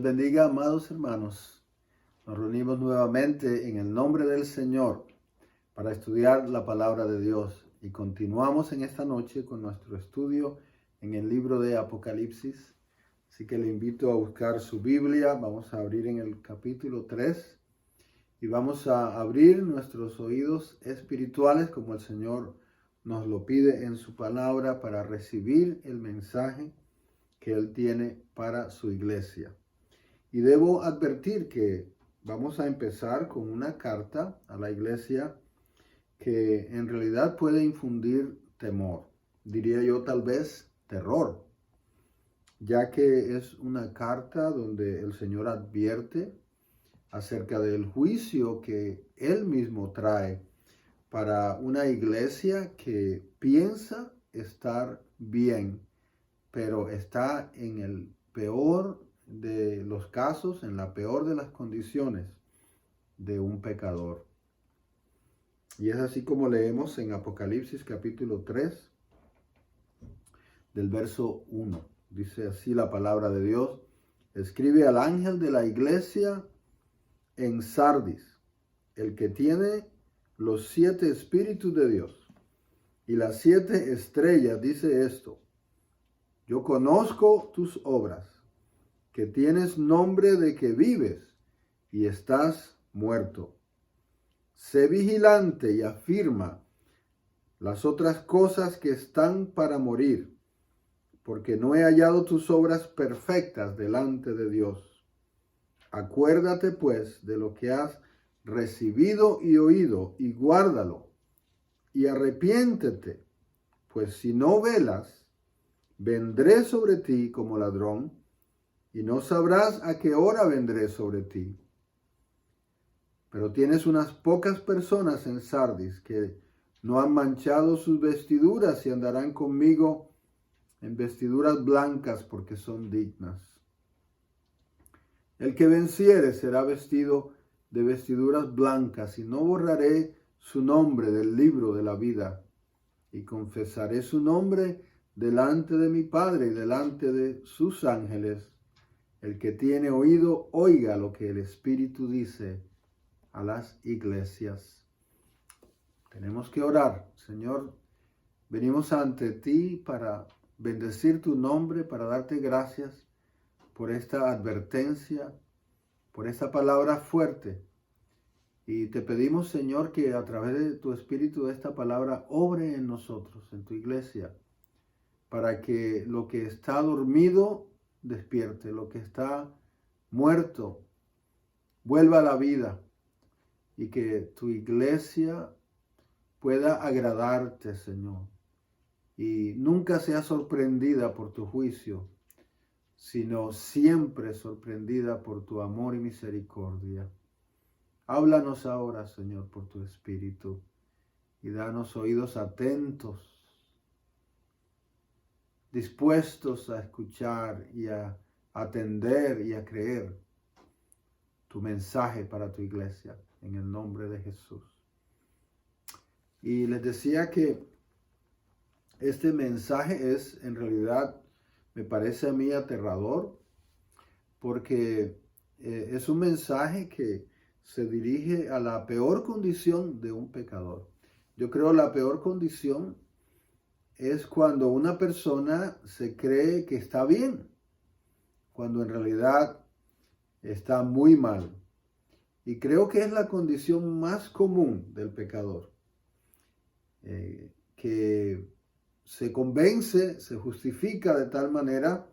bendiga, amados hermanos. Nos reunimos nuevamente en el nombre del Señor para estudiar la palabra de Dios y continuamos en esta noche con nuestro estudio en el libro de Apocalipsis. Así que le invito a buscar su Biblia. Vamos a abrir en el capítulo 3 y vamos a abrir nuestros oídos espirituales como el Señor nos lo pide en su palabra para recibir el mensaje que Él tiene para su iglesia. Y debo advertir que vamos a empezar con una carta a la iglesia que en realidad puede infundir temor, diría yo tal vez terror, ya que es una carta donde el Señor advierte acerca del juicio que Él mismo trae para una iglesia que piensa estar bien, pero está en el peor de los casos, en la peor de las condiciones de un pecador. Y es así como leemos en Apocalipsis capítulo 3, del verso 1. Dice así la palabra de Dios: escribe al ángel de la iglesia en Sardis, el que tiene los 7 espíritus de Dios y las 7 estrellas, dice esto: yo conozco tus obras, que tienes nombre de que vives y estás muerto. Sé vigilante y afirma las otras cosas que están para morir, porque no he hallado tus obras perfectas delante de Dios. Acuérdate pues de lo que has recibido y oído, y guárdalo, y arrepiéntete, pues si no velas, vendré sobre ti como ladrón, y no sabrás a qué hora vendré sobre ti. Pero tienes unas pocas personas en Sardis que no han manchado sus vestiduras y andarán conmigo en vestiduras blancas porque son dignas. El que venciere será vestido de vestiduras blancas, y no borraré su nombre del libro de la vida, y confesaré su nombre delante de mi Padre y delante de sus ángeles. El que tiene oído, oiga lo que el Espíritu dice a las iglesias. Tenemos que orar. Señor, venimos ante ti para bendecir tu nombre, para darte gracias por esta advertencia, por esta palabra fuerte. Y te pedimos, Señor, que a través de tu Espíritu, de esta palabra, obre en nosotros, en tu iglesia, para que lo que está dormido despierte, lo que está muerto vuelva a la vida, y que tu iglesia pueda agradarte, Señor, y nunca sea sorprendida por tu juicio, sino siempre sorprendida por tu amor y misericordia. Háblanos ahora, Señor, por tu Espíritu, y danos oídos atentos, dispuestos a escuchar y a atender y a creer tu mensaje para tu iglesia, en el nombre de Jesús. Y les decía que este mensaje es, en realidad, me parece a mí aterrador, porque es un mensaje que se dirige a la peor condición de un pecador. Yo creo la peor condición es cuando una persona se cree que está bien, cuando en realidad está muy mal. Y creo que es la condición más común del pecador, que se convence, se justifica de tal manera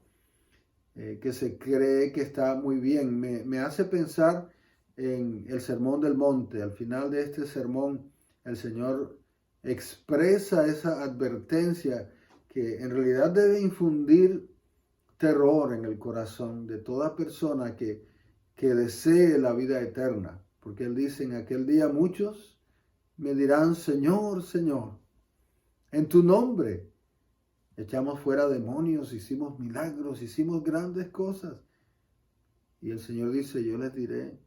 que se cree que está muy bien. Me hace pensar en el Sermón del Monte. Al final de este sermón, el Señor expresa esa advertencia que en realidad debe infundir terror en el corazón de toda persona que desee la vida eterna. Porque Él dice: en aquel día muchos me dirán: Señor, Señor, en tu nombre echamos fuera demonios, hicimos milagros, hicimos grandes cosas. Y el Señor dice: yo les diré: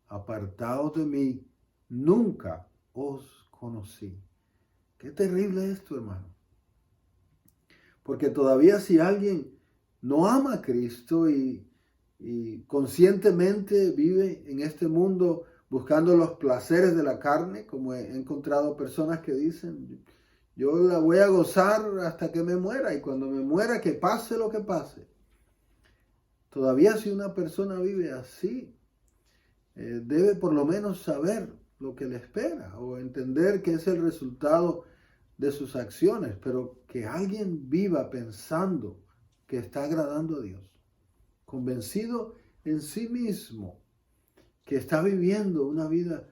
apartaos de mí, nunca os conocí. Qué terrible esto, hermano. Porque todavía si alguien no ama a Cristo y y conscientemente vive en este mundo buscando los placeres de la carne, como he encontrado personas que dicen, yo la voy a gozar hasta que me muera, y cuando me muera que pase lo que pase. Todavía si una persona vive así, debe por lo menos saber lo que le espera o entender que es el resultado de sus acciones, pero que alguien viva pensando que está agradando a Dios, convencido en sí mismo que está viviendo una vida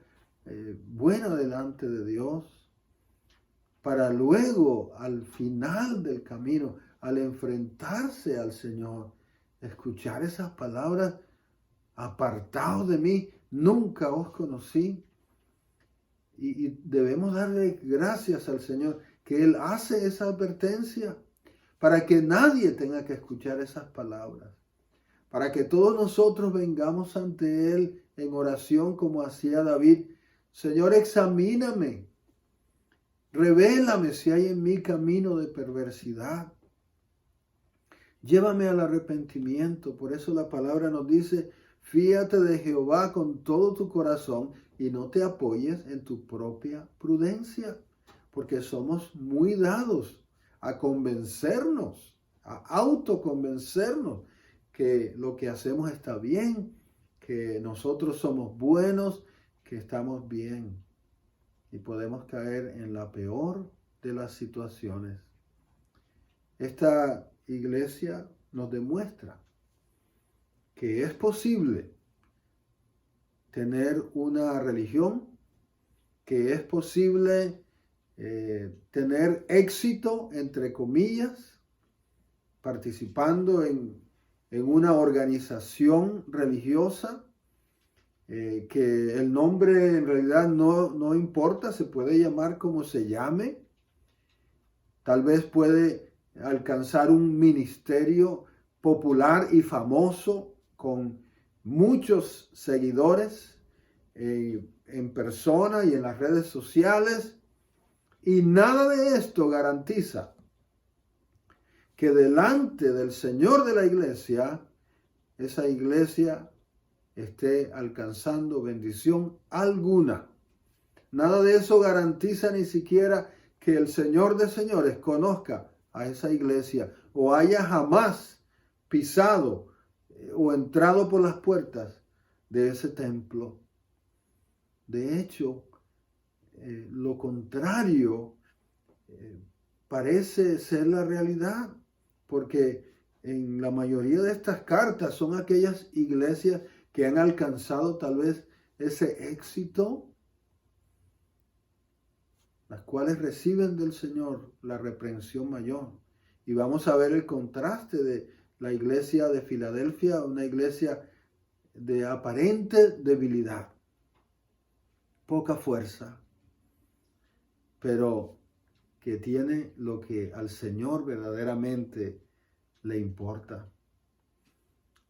buena delante de Dios, para luego al final del camino, al enfrentarse al Señor, escuchar esas palabras: apartaos de mí, nunca os conocí. Y debemos darle gracias al Señor que Él hace esa advertencia para que nadie tenga que escuchar esas palabras, para que todos nosotros vengamos ante Él en oración como hacía David: Señor, examíname, revélame si hay en mí camino de perversidad, llévame al arrepentimiento. Por eso la palabra nos dice: fíate de Jehová con todo tu corazón y no te apoyes en tu propia prudencia, porque somos muy dados a convencernos, a autoconvencernos que lo que hacemos está bien, que nosotros somos buenos, que estamos bien, y podemos caer en la peor de las situaciones. Esta iglesia nos demuestra que es posible tener una religión, que es posible tener éxito, entre comillas, participando en una organización religiosa, que el nombre en realidad no importa, se puede llamar como se llame. Tal vez puede alcanzar un ministerio popular y famoso con muchos seguidores en persona y en las redes sociales, y nada de esto garantiza que delante del Señor de la iglesia, esa iglesia esté alcanzando bendición alguna. Nada de eso garantiza ni siquiera que el Señor de señores conozca a esa iglesia o haya jamás pisado o entrado por las puertas de ese templo. De hecho, lo contrario parece ser la realidad, porque en la mayoría de estas cartas son aquellas iglesias que han alcanzado tal vez ese éxito, las cuales reciben del Señor la reprensión mayor. Y vamos a ver el contraste de la iglesia de Filadelfia, una iglesia de aparente debilidad, poca fuerza, pero que tiene lo que al Señor verdaderamente le importa.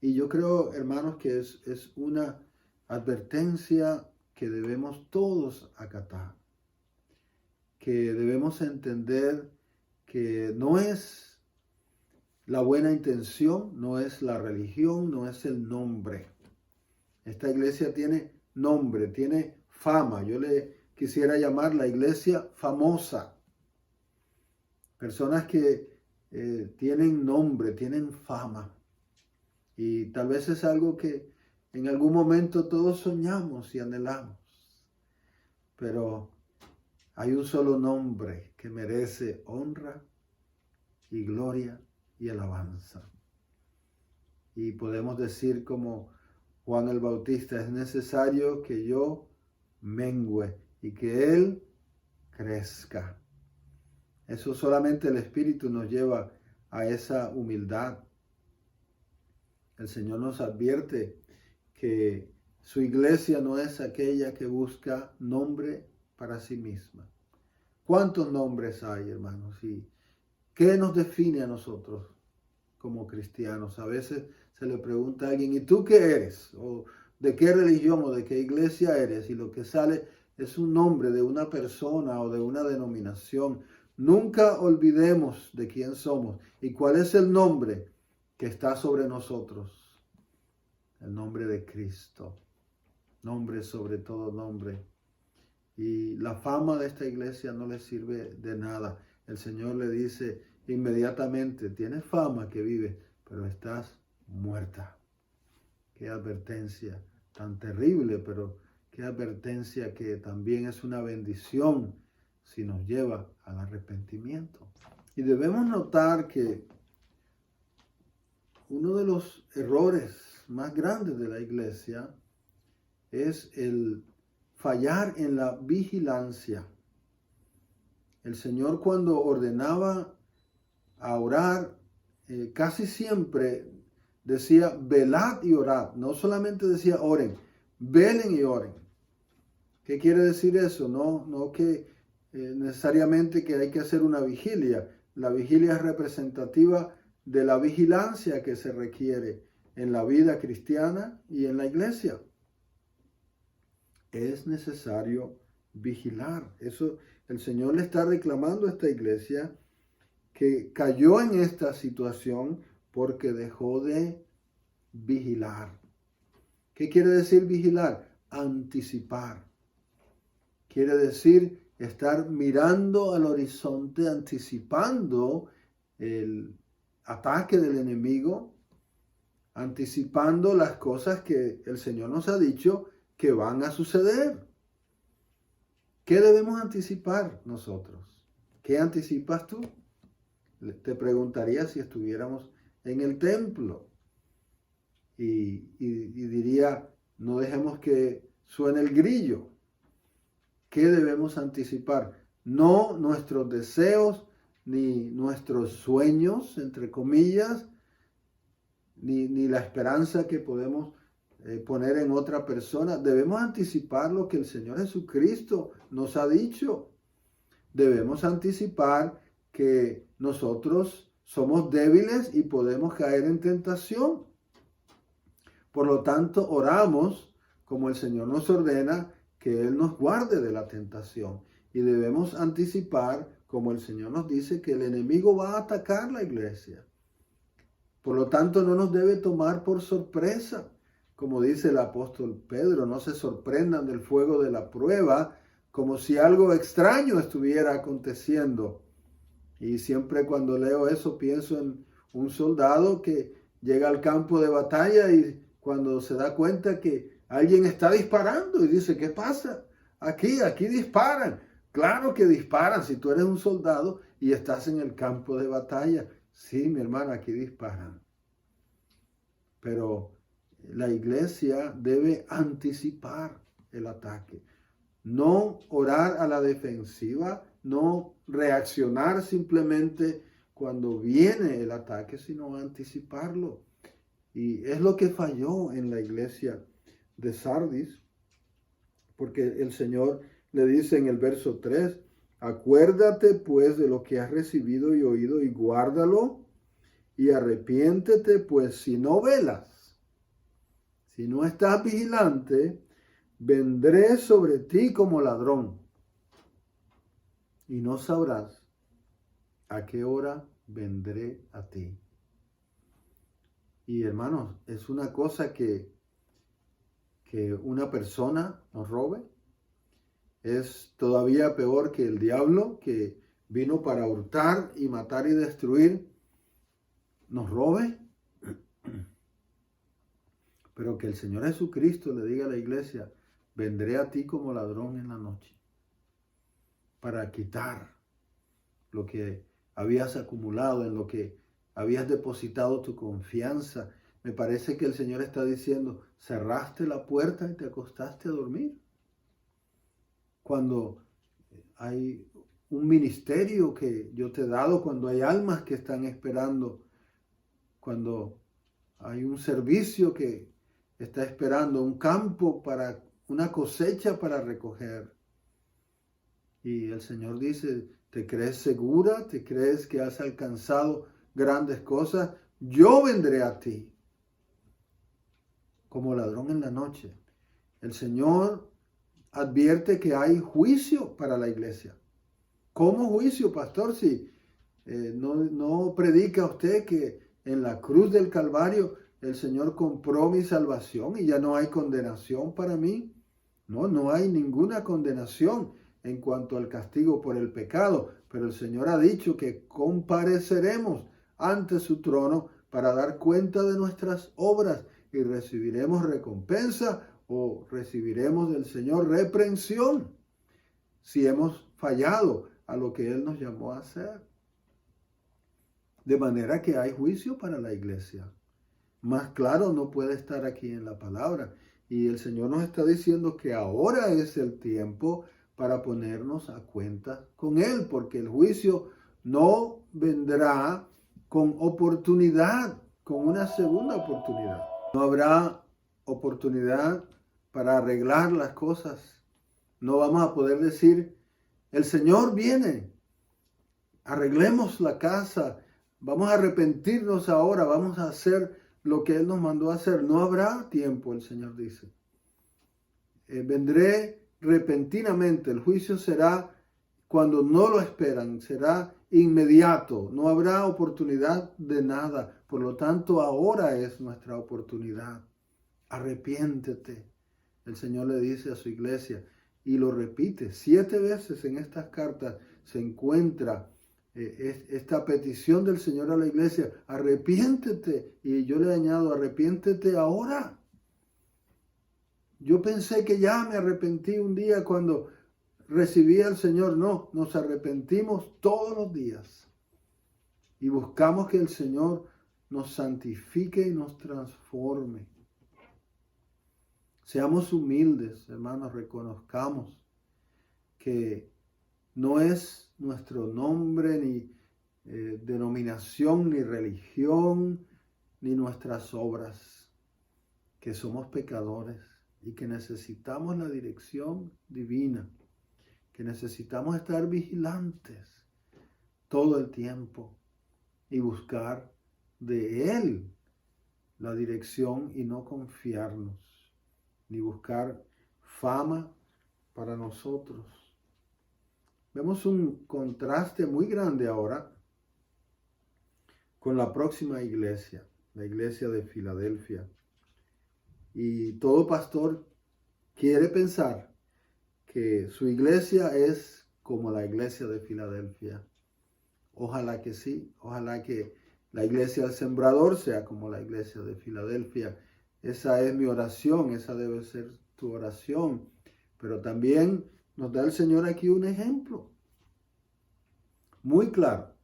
Y yo creo, hermanos, que es una advertencia que debemos todos acatar, que debemos entender que no es la buena intención, no es la religión, no es el nombre. Esta iglesia tiene nombre, tiene fama. Yo le quisiera llamar la iglesia famosa. Personas que tienen nombre, tienen fama. Y tal vez es algo que en algún momento todos soñamos y anhelamos. Pero hay un solo nombre que merece honra y gloria y alabanza. Y podemos decir como Juan el Bautista: es necesario que yo mengüe y que Él crezca. Eso solamente el Espíritu nos lleva a esa humildad. El Señor nos advierte que su iglesia no es aquella que busca nombre para sí misma. ¿Cuántos nombres hay, hermanos? ¿Y qué nos define a nosotros como cristianos? A veces se le pregunta a alguien: ¿y tú qué eres? ¿O de qué religión o de qué iglesia eres? Y lo que sale es un nombre de una persona o de una denominación. Nunca olvidemos de quién somos y cuál es el nombre que está sobre nosotros. el nombre de Cristo. Nombre sobre todo nombre. Y la fama de esta iglesia no le sirve de nada. El Señor le dice inmediatamente, tienes fama que vives, pero estás muerta. Qué advertencia tan terrible, pero qué advertencia que también es una bendición si nos lleva al arrepentimiento. Y debemos notar que uno de los errores más grandes de la iglesia es el fallar en la vigilancia. El Señor, cuando ordenaba a orar, casi siempre decía velad y orad. No solamente decía oren, velen y oren. ¿Qué quiere decir eso? No que necesariamente que hay que hacer una vigilia. La vigilia es representativa de la vigilancia que se requiere en la vida cristiana y en la iglesia. Es necesario vigilar. Eso el Señor le está reclamando a esta iglesia que cayó en esta situación porque dejó de vigilar. ¿Qué quiere decir vigilar? Anticipar. Quiere decir estar mirando al horizonte, anticipando el ataque del enemigo, anticipando las cosas que el Señor nos ha dicho que van a suceder. ¿Qué debemos anticipar nosotros? ¿Qué anticipas tú? Te preguntaría si estuviéramos en el templo y diría, no dejemos que suene el grillo. ¿Qué debemos anticipar? No nuestros deseos, ni nuestros sueños, entre comillas, ni la esperanza que podemos poner en otra persona. Debemos anticipar lo que el Señor Jesucristo nos ha dicho. Debemos anticipar que nosotros somos débiles y podemos caer en tentación. Por lo tanto, oramos como el Señor nos ordena, que Él nos guarde de la tentación. Y debemos anticipar, como el Señor nos dice, que el enemigo va a atacar la iglesia. Por lo tanto, no nos debe tomar por sorpresa. Como dice el apóstol Pedro, no se sorprendan del fuego de la prueba, como si algo extraño estuviera aconteciendo. Y siempre cuando leo eso pienso en un soldado que llega al campo de batalla y cuando se da cuenta que alguien está disparando y dice, ¿qué pasa? Aquí disparan. Claro que disparan si tú eres un soldado y estás en el campo de batalla. Sí, mi hermano, aquí disparan. Pero la iglesia debe anticipar el ataque. No orar a la defensiva, no reaccionar simplemente cuando viene el ataque, sino anticiparlo. Y es lo que falló en la iglesia de Sardis, porque el Señor le dice en el verso 3, acuérdate pues de lo que has recibido y oído y guárdalo y arrepiéntete, pues si no velas, si no estás vigilante, vendré sobre ti como ladrón y no sabrás a qué hora vendré a ti. Y hermanos, es una cosa que una persona nos robe. Es todavía peor que el diablo que vino para hurtar y matar y destruir, nos robe. Pero que el Señor Jesucristo le diga a la iglesia, vendré a ti como ladrón en la noche para quitar lo que habías acumulado, en lo que habías depositado tu confianza. Me parece que el Señor está diciendo, cerraste la puerta y te acostaste a dormir. Cuando hay un ministerio que yo te he dado, cuando hay almas que están esperando, cuando hay un servicio que está esperando, un campo para una cosecha para recoger. Y el Señor dice, ¿te crees segura? ¿Te crees que has alcanzado grandes cosas? Yo vendré a ti como ladrón en la noche. El Señor advierte que hay juicio para la iglesia. ¿Cómo juicio, pastor? Si no predica usted que en la cruz del Calvario el Señor compró mi salvación y ya no hay condenación para mí. No, no hay ninguna condenación en cuanto al castigo por el pecado, pero el Señor ha dicho que compareceremos ante su trono para dar cuenta de nuestras obras y recibiremos recompensa o recibiremos del Señor reprensión si hemos fallado a lo que Él nos llamó a hacer. De manera que hay juicio para la iglesia. Más claro no puede estar aquí en la palabra. Y el Señor nos está diciendo que ahora es el tiempo para ponernos a cuenta con Él, porque el juicio no vendrá con oportunidad, con una segunda oportunidad. No habrá oportunidad para arreglar las cosas. No vamos a poder decir, el Señor viene, arreglemos la casa, vamos a arrepentirnos ahora, vamos a hacer lo que Él nos mandó a hacer. No habrá tiempo, el Señor dice. Vendré repentinamente, el juicio será cuando no lo esperan, será inmediato, no habrá oportunidad de nada. Por lo tanto, ahora es nuestra oportunidad. Arrepiéntete, el Señor le dice a su iglesia, y lo repite 7 veces en estas cartas. Se encuentra esta petición del Señor a la iglesia: arrepiéntete. Y yo le añado: arrepiéntete ahora. Yo pensé que ya me arrepentí un día cuando recibí al Señor. No, nos arrepentimos todos los días y buscamos que el Señor nos santifique y nos transforme. Seamos humildes, hermanos, reconozcamos que no es nuestro nombre, ni denominación, ni religión, ni nuestras obras, que somos pecadores y que necesitamos la dirección divina, que necesitamos estar vigilantes todo el tiempo y buscar de Él la dirección y no confiarnos, ni buscar fama para nosotros. Vemos un contraste muy grande ahora con la próxima iglesia, la iglesia de Filadelfia. Y todo pastor quiere pensar que su iglesia es como la iglesia de Filadelfia. Ojalá que sí, ojalá que la iglesia del Sembrador sea como la iglesia de Filadelfia. Esa es mi oración, esa debe ser tu oración. Pero también nos da el Señor aquí un ejemplo muy claro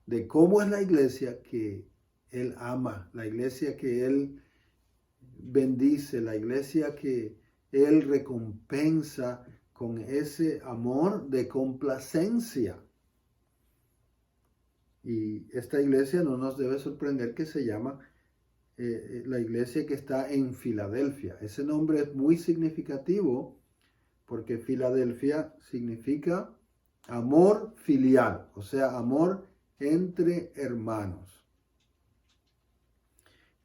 de cómo es la iglesia que Él ama, la iglesia que Él bendice, la iglesia que Él recompensa con ese amor de complacencia. Y esta iglesia no nos debe sorprender que se llama la iglesia que está en Filadelfia. Ese nombre es muy significativo porque Filadelfia significa amor filial, o sea, amor entre hermanos.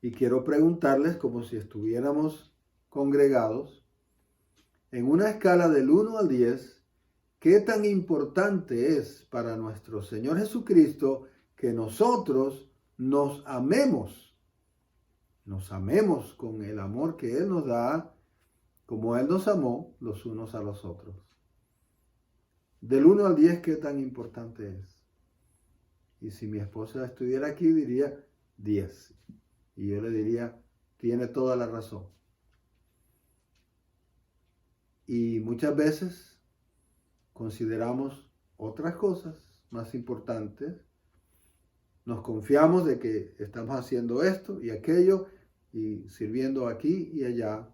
Y quiero preguntarles, como si estuviéramos congregados, en una escala del 1 al 10, ¿qué tan importante es para nuestro Señor Jesucristo que nosotros nos amemos? Nos amemos con el amor que Él nos da, como Él nos amó los unos a los otros. Del 1 al 10, ¿qué tan importante es? Y si mi esposa estuviera aquí, diría 10. Y yo le diría, tiene toda la razón. Y muchas veces consideramos otras cosas más importantes. Nos confiamos de que estamos haciendo esto y aquello y sirviendo aquí y allá.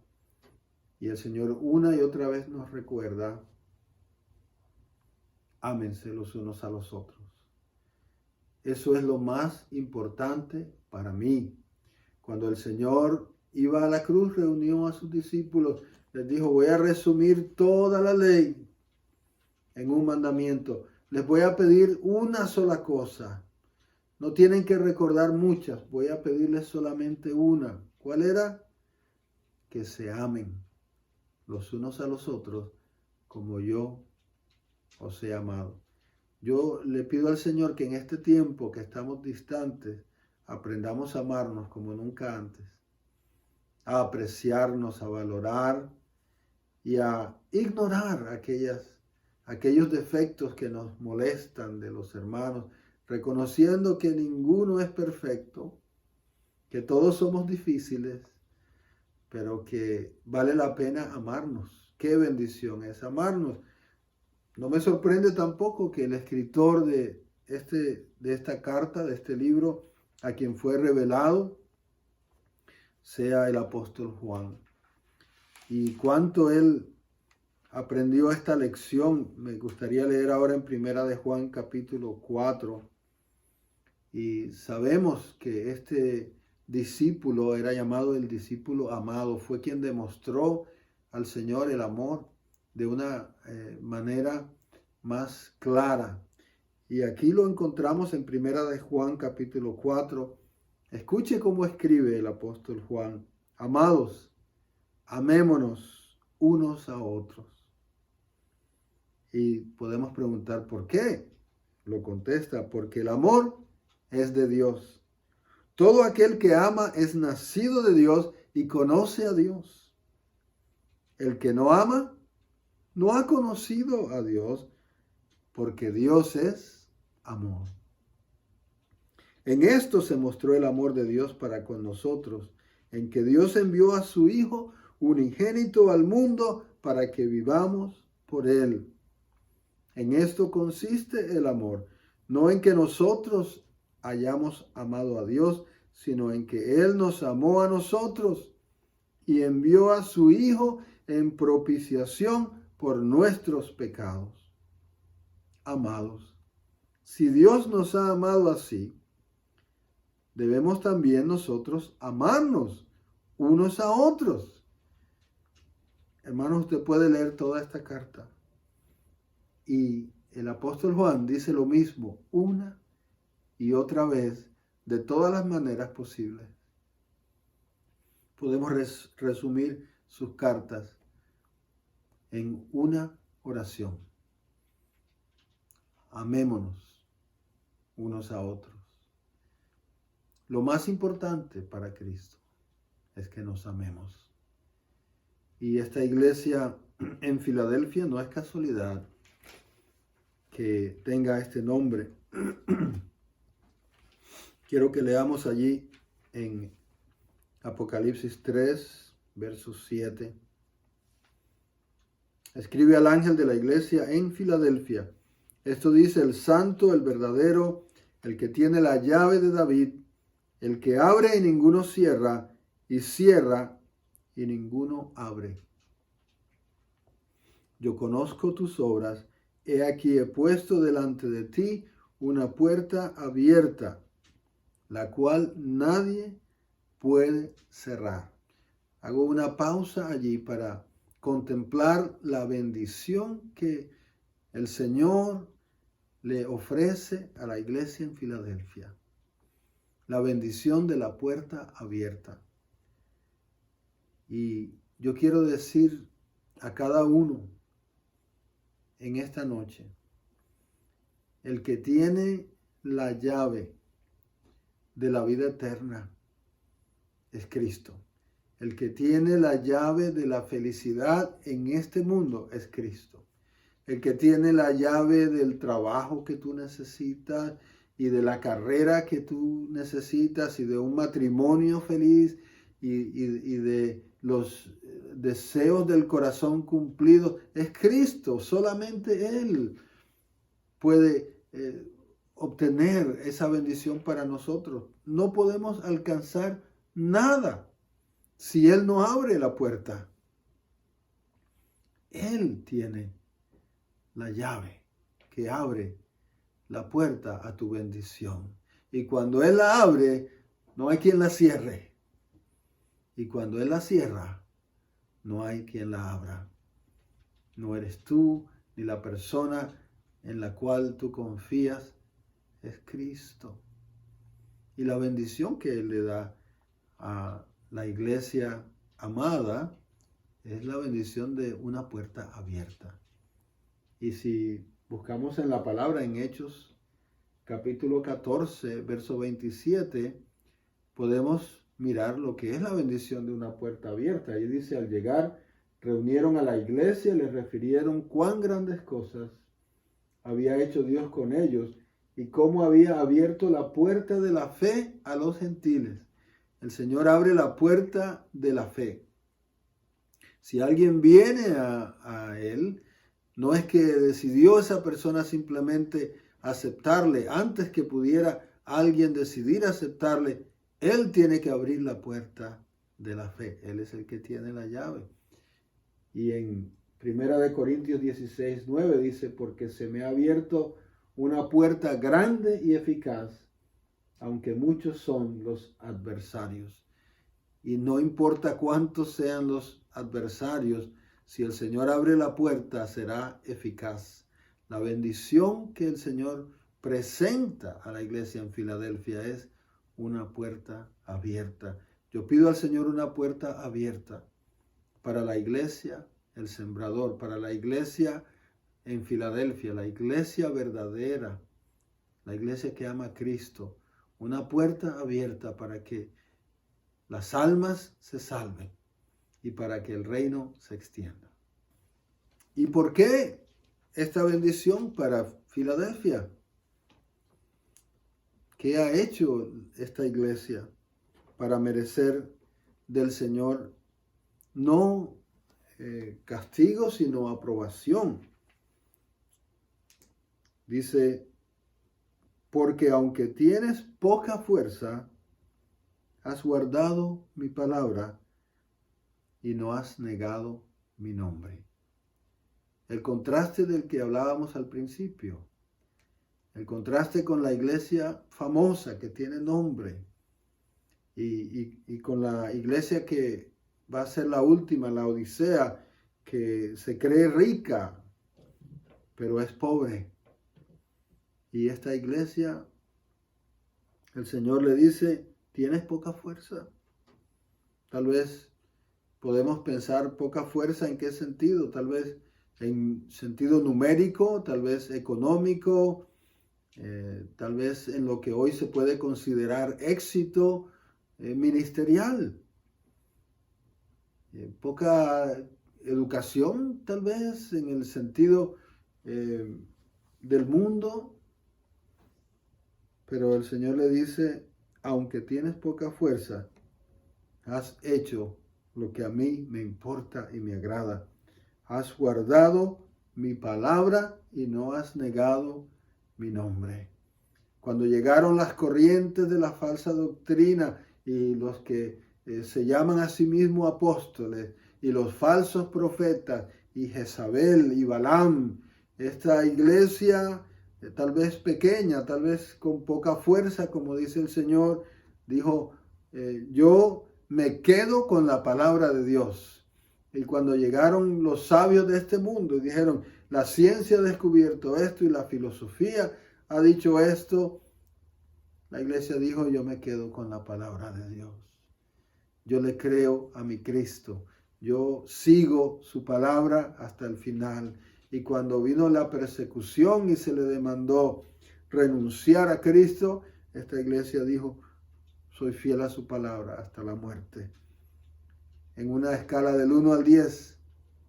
Y el Señor una y otra vez nos recuerda: ámense los unos a los otros. Eso es lo más importante para mí. Cuando el Señor iba a la cruz, reunió a sus discípulos, les dijo: voy a resumir toda la ley en un mandamiento. Les voy a pedir una sola cosa. No tienen que recordar muchas, voy a pedirles solamente una. ¿Cuál era? Que se amen los unos a los otros como yo os he amado. Yo le pido al Señor que en este tiempo que estamos distantes, aprendamos a amarnos como nunca antes, a apreciarnos, a valorar y a ignorar aquellos defectos que nos molestan de los hermanos, reconociendo que ninguno es perfecto, que todos somos difíciles, pero que vale la pena amarnos. Qué bendición es amarnos. No me sorprende tampoco que el escritor de esta carta, de este libro, a quien fue revelado, sea el apóstol Juan. Y cuánto él aprendió esta lección, me gustaría leer ahora en Primera de Juan capítulo 4. Y sabemos que este discípulo era llamado el discípulo amado, fue quien demostró al Señor el amor de una manera más clara. Y aquí lo encontramos en Primera de Juan capítulo 4. Escuche cómo escribe el apóstol Juan: amados, amémonos unos a otros. Y podemos preguntar ¿por qué? Lo contesta: porque el amor es de Dios. Todo aquel que ama es nacido de Dios y conoce a Dios. El que no ama no ha conocido a Dios, porque Dios es amor. En esto se mostró el amor de Dios para con nosotros, en que Dios envió a su Hijo unigénito al mundo para que vivamos por Él. En esto consiste el amor, no en que nosotros hayamos amado a Dios, sino en que Él nos amó a nosotros y envió a su Hijo en propiciación por nuestros pecados. Amados, si Dios nos ha amado así, debemos también nosotros amarnos unos a otros. Hermanos, usted puede leer toda esta carta y el apóstol Juan dice lo mismo una y otra vez, de todas las maneras posibles. Podemos resumir sus cartas en una oración: amémonos unos a otros. Lo más importante para Cristo es que nos amemos. Y esta iglesia en Filadelfia no es casualidad que tenga este nombre. Quiero que leamos allí en Apocalipsis 3, verso 7. Escribe al ángel de la iglesia en Filadelfia: esto dice el santo, el verdadero, el que tiene la llave de David, el que abre y ninguno cierra, y cierra y ninguno abre. Yo conozco tus obras, he aquí he puesto delante de ti una puerta abierta, la cual nadie puede cerrar. Hago una pausa allí para contemplar la bendición que el Señor le ofrece a la iglesia en Filadelfia. La bendición de la puerta abierta. Y yo quiero decir a cada uno en esta noche: el que tiene la llave de la vida eterna es Cristo. El que tiene la llave de la felicidad en este mundo es Cristo. El que tiene la llave del trabajo que tú necesitas y de la carrera que tú necesitas y de un matrimonio feliz y de los deseos del corazón cumplidos es Cristo. Solamente Él puede obtener esa bendición para nosotros. No podemos alcanzar nada si Él no abre la puerta. Él tiene la llave que abre la puerta a tu bendición. Y cuando Él la abre, no hay quien la cierre. Y cuando Él la cierra, no hay quien la abra. No eres tú ni la persona en la cual tú confías, es Cristo. Y la bendición que Él le da a la iglesia amada es la bendición de una puerta abierta. Y si buscamos en la palabra en Hechos capítulo 14, verso 27, podemos mirar lo que es la bendición de una puerta abierta. Ahí dice, al llegar, reunieron a la iglesia y les refirieron cuán grandes cosas había hecho Dios con ellos y cómo había abierto la puerta de la fe a los gentiles. El Señor abre la puerta de la fe. Si alguien viene a Él, no es que decidió esa persona simplemente aceptarle. Antes que pudiera alguien decidir aceptarle, Él tiene que abrir la puerta de la fe. Él es el que tiene la llave. Y en 1 Corintios 16, 9 dice, porque se me ha abierto una puerta grande y eficaz, aunque muchos son los adversarios. Y no importa cuántos sean los adversarios, si el Señor abre la puerta, será eficaz. La bendición que el Señor presenta a la iglesia en Filadelfia es una puerta abierta. Yo pido al Señor una puerta abierta para la iglesia, el sembrador, para la iglesia en Filadelfia, la iglesia verdadera, la iglesia que ama a Cristo, una puerta abierta para que las almas se salven y para que el reino se extienda. ¿Y por qué esta bendición para Filadelfia? ¿Qué ha hecho esta iglesia para merecer del Señor no castigo, sino aprobación? Dice, porque aunque tienes poca fuerza, has guardado mi palabra y no has negado mi nombre. El contraste del que hablábamos al principio, el contraste con la iglesia famosa que tiene nombre y con la iglesia que va a ser la última, la Odisea, que se cree rica, pero es pobre. Y esta iglesia, el Señor le dice, ¿tienes poca fuerza? Tal vez podemos pensar poca fuerza en qué sentido, tal vez en sentido numérico, tal vez económico, tal vez en lo que hoy se puede considerar éxito ministerial. Poca educación, tal vez en el sentido del mundo, pero el Señor le dice, aunque tienes poca fuerza, has hecho lo que a mí me importa y me agrada. Has guardado mi palabra y no has negado mi nombre. Cuando llegaron las corrientes de la falsa doctrina y los que se llaman a sí mismos apóstoles y los falsos profetas y Jezabel y Balaam, esta iglesia tal vez pequeña, tal vez con poca fuerza, como dice el Señor, dijo, yo me quedo con la palabra de Dios. Y cuando llegaron los sabios de este mundo y dijeron, la ciencia ha descubierto esto y la filosofía ha dicho esto, la iglesia dijo, yo me quedo con la palabra de Dios. Yo le creo a mi Cristo. Yo sigo su palabra hasta el final. Y cuando vino la persecución y se le demandó renunciar a Cristo, esta iglesia dijo, soy fiel a su palabra hasta la muerte. En una escala del 1 al 10,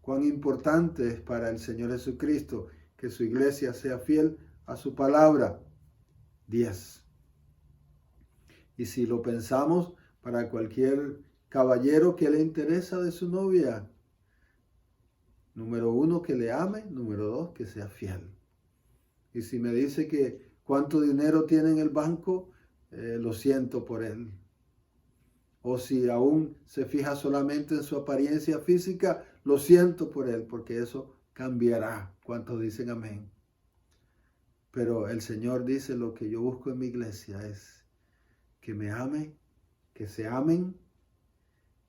cuán importante es para el Señor Jesucristo que su iglesia sea fiel a su palabra. 10. Y si lo pensamos, para cualquier caballero que le interesa de su novia, número 1, que le ame, número 2, que sea fiel. Y si me dice que cuánto dinero tiene en el banco, lo siento por él. O si aún se fija solamente en su apariencia física, lo siento por él, porque eso cambiará. ¿Cuántos dicen amén? Pero el Señor dice, lo que yo busco en mi iglesia es que me amen, que se amen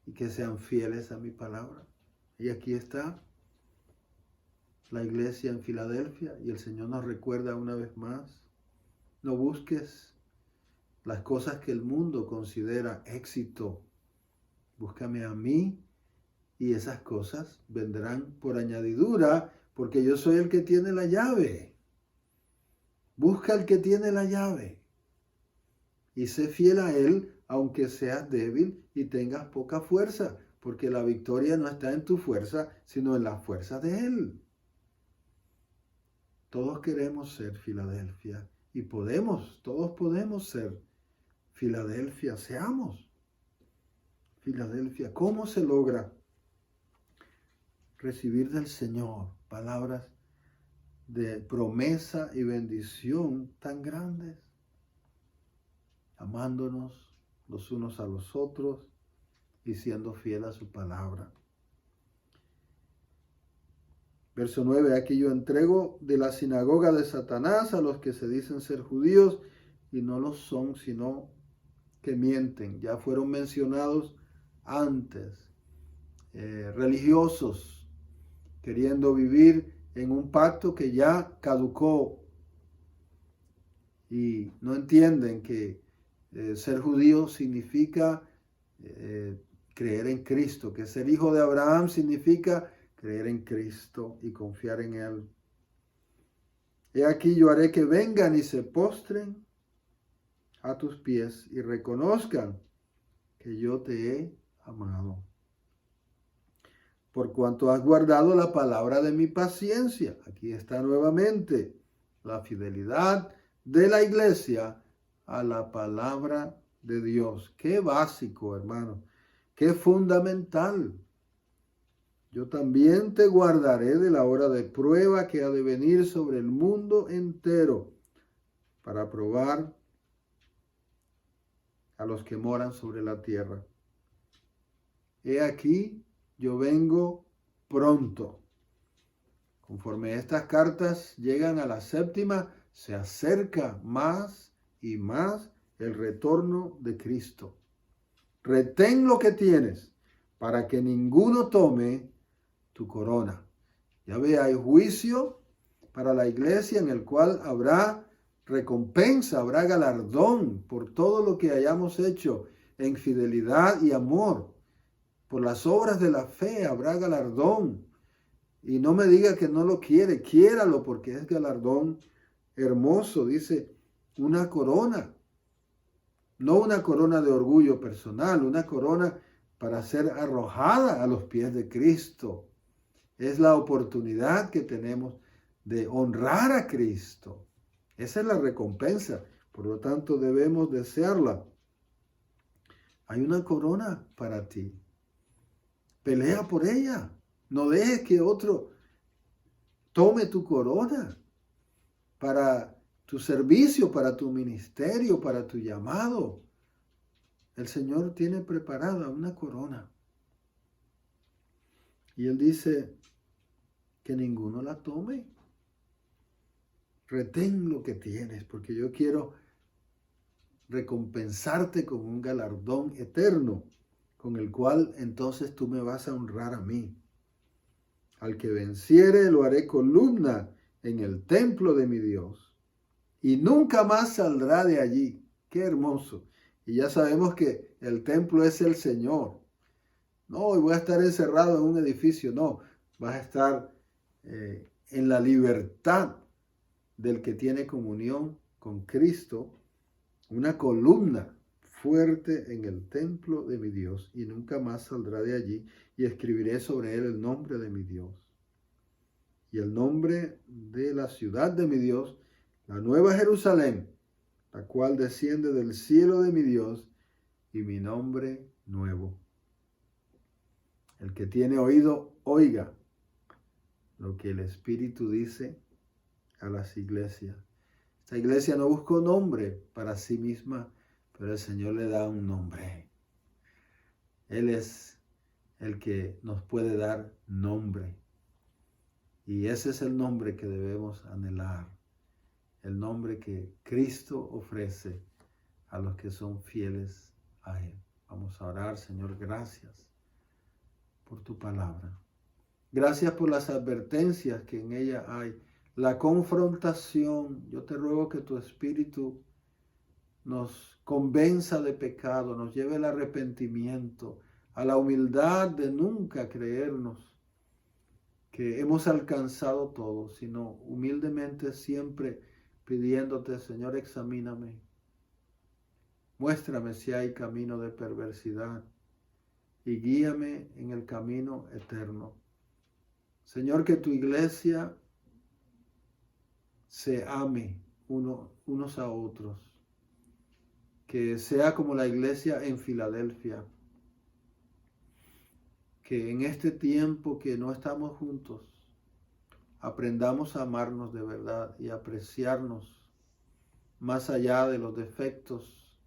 y que sean fieles a mi palabra. Y aquí está la iglesia en Filadelfia y el Señor nos recuerda una vez más, no busques las cosas que el mundo considera éxito. Búscame a mí y esas cosas vendrán por añadidura, porque yo soy el que tiene la llave. Busca al que tiene la llave y sé fiel a él aunque seas débil y tengas poca fuerza, porque la victoria no está en tu fuerza, sino en la fuerza de Él. Todos queremos ser Filadelfia y todos podemos ser Filadelfia. Seamos Filadelfia. ¿Cómo se logra? Recibir del Señor palabras de promesa y bendición tan grandes, amándonos los unos a los otros y siendo fiel a su palabra. Verso 9, aquí yo entrego de la sinagoga de Satanás a los que se dicen ser judíos y no lo son, sino que mienten. Ya fueron mencionados antes, religiosos, queriendo vivir en un pacto que ya caducó y no entienden que ser judío significa creer en Cristo, que ser hijo de Abraham significa creer en Cristo y confiar en Él. He aquí yo haré que vengan y se postren a tus pies y reconozcan que yo te he amado. Por cuanto has guardado la palabra de mi paciencia. Aquí está nuevamente la fidelidad de la iglesia a la palabra de Dios. Qué básico, hermano. Qué fundamental. Yo también te guardaré de la hora de prueba que ha de venir sobre el mundo entero para probar a los que moran sobre la tierra. He aquí, yo vengo pronto. Conforme estas cartas llegan a la séptima, se acerca más y más el retorno de Cristo. Retén lo que tienes para que ninguno tome tu corona. Ya ve, hay juicio para la iglesia en el cual habrá recompensa, habrá galardón por todo lo que hayamos hecho en fidelidad y amor. Por las obras de la fe habrá galardón. Y no me diga que no lo quiere, quiéralo porque es galardón hermoso, dice, una corona. No una corona de orgullo personal, una corona para ser arrojada a los pies de Cristo. Es la oportunidad que tenemos de honrar a Cristo. Esa es la recompensa. Por lo tanto, debemos desearla. Hay una corona para ti. Pelea por ella. No dejes que otro tome tu corona para tu servicio, para tu ministerio, para tu llamado. El Señor tiene preparada una corona. Y Él dice que ninguno la tome. Retén lo que tienes, porque yo quiero recompensarte con un galardón eterno, con el cual entonces tú me vas a honrar a mí. Al que venciere lo haré columna en el templo de mi Dios, y nunca más saldrá de allí. ¡Qué hermoso! Y ya sabemos que el templo es el Señor. No, y voy a estar encerrado en un edificio. No, vas a estar en la libertad del que tiene comunión con Cristo, una columna fuerte en el templo de mi Dios, y nunca más saldrá de allí, y escribiré sobre él el nombre de mi Dios y el nombre de la ciudad de mi Dios, la nueva Jerusalén, la cual desciende del cielo de mi Dios, y mi nombre nuevo. El que tiene oído, oiga lo que el Espíritu dice a las iglesias. Esta iglesia no buscó nombre para sí misma, pero el Señor le da un nombre. Él es el que nos puede dar nombre. Y ese es el nombre que debemos anhelar. El nombre que Cristo ofrece a los que son fieles a Él. Vamos a orar. Señor, gracias por tu palabra. Gracias por las advertencias que en ella hay. La confrontación. Yo te ruego que tu Espíritu nos convenza de pecado, nos lleve al arrepentimiento, a la humildad de nunca creernos que hemos alcanzado todo, sino humildemente siempre pidiéndote, Señor, examíname. Muéstrame si hay camino de perversidad y guíame en el camino eterno. Señor, que tu iglesia se ame unos a otros, que sea como la iglesia en Filadelfia, que en este tiempo que no estamos juntos, aprendamos a amarnos de verdad y apreciarnos más allá de los defectos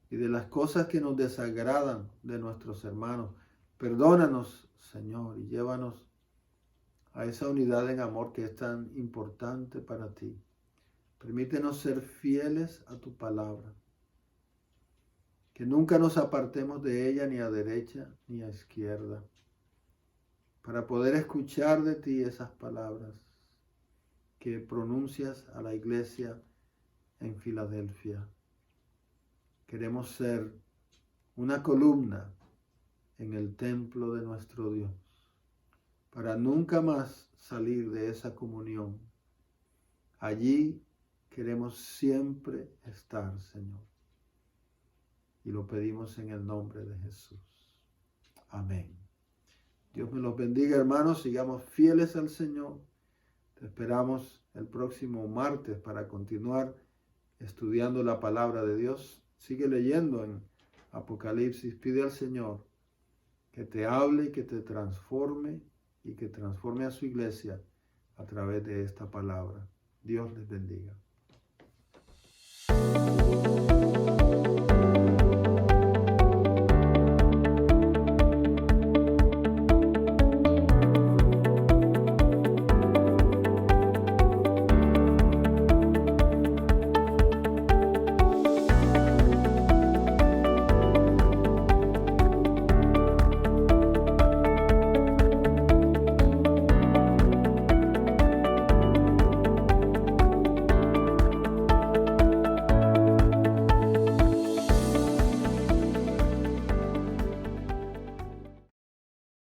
y de las cosas que nos desagradan de nuestros hermanos. Perdónanos, Señor, y llévanos a esa unidad en amor que es tan importante para ti. Permítenos ser fieles a tu palabra, que nunca nos apartemos de ella ni a derecha ni a izquierda, para poder escuchar de ti esas palabras que pronuncias a la iglesia en Filadelfia. Queremos ser una columna en el templo de nuestro Dios, para nunca más salir de esa comunión. Allí queremos siempre estar, Señor. Y lo pedimos en el nombre de Jesús. Amén. Dios me los bendiga, hermanos. Sigamos fieles al Señor. Te esperamos el próximo martes para continuar estudiando la palabra de Dios. Sigue leyendo en Apocalipsis. Pide al Señor que te hable y que te transforme y que transforme a su iglesia a través de esta palabra. Dios les bendiga.